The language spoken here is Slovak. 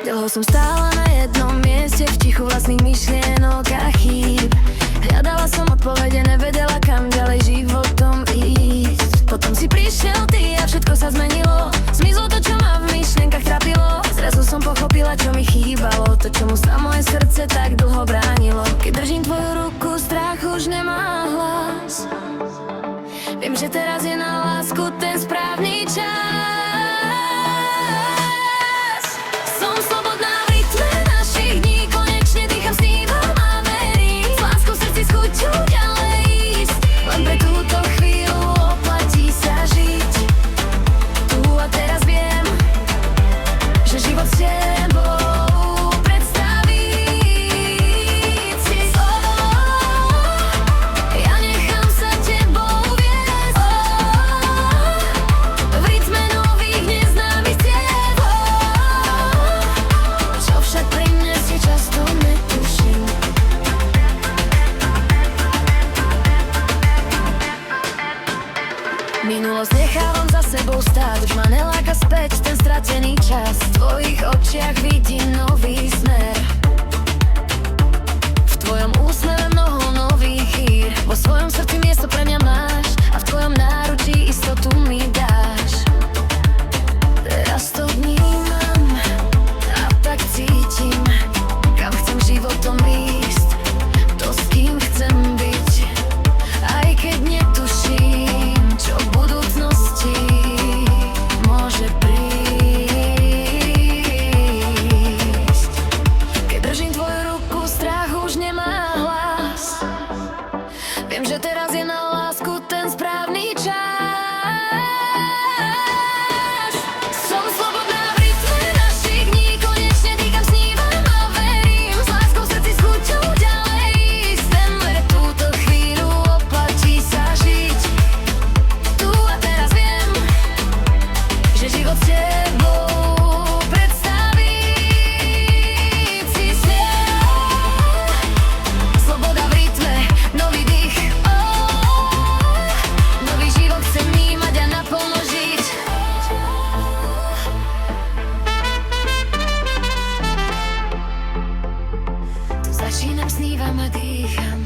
Dlho som stála na jednom mieste, v tichu vlastných myšlienok a chýb. Hľadala som odpovede, nevedela kam ďalej životom ísť. Potom si prišiel ty a všetko sa zmenilo. Zmizlo to, čo ma v myšlienkach trápilo. Zrazu som pochopila, čo mi chýbalo, to, čomu sa moje srdce tak dlho bránilo. Keď držím tvoju ruku, strach už nemá hlas. Viem, že teraz je na lásku ten správny čas. Som slobodná v rytme našich dní, konečne dýcham, snívam a verím. S láskou v srdci, s chuťou ďalej ísť. Len pre túto chvíľu oplatí sa žiť. Tu a teraz viem, že život s tebou predstaviť si. Ja nechám sa tebou viesť. V rytme nových neznámych ciest. Čo však prinesie, často netuším. Minulosť nechávam za sebou stáť, už ma neláka späť ten stratený čas. V tvojich očiach vidím nový smer. V tvojom úsmeve mnoho nových chýr. Vo svojom srdci miesto pre mňa máš a v tvojom náručí istotu mi dáš. Teraz to vnímam a tak cítim, kam chcem životom ísť, to s kým chcem byť. Aj keď netuším, čo v budúcnosti môže prísť. Keď držím tvoju ruku, strach už nemá hlas. Viem, že teraz je na lásku ten správny čas. Som slobodná v rytme našich dní, konečne dýcham, snívam a verím. S láskou v srdci, s chuťou ďalej ísť. Len pre túto chvíľu oplatí sa žiť. Tu a teraz viem, že život s tebou predstaviť si smiel. Sloboda v rytme, nový dých. Nový život chcem vnímať a naplno žiť. Tu začínam, snívam a dýcham.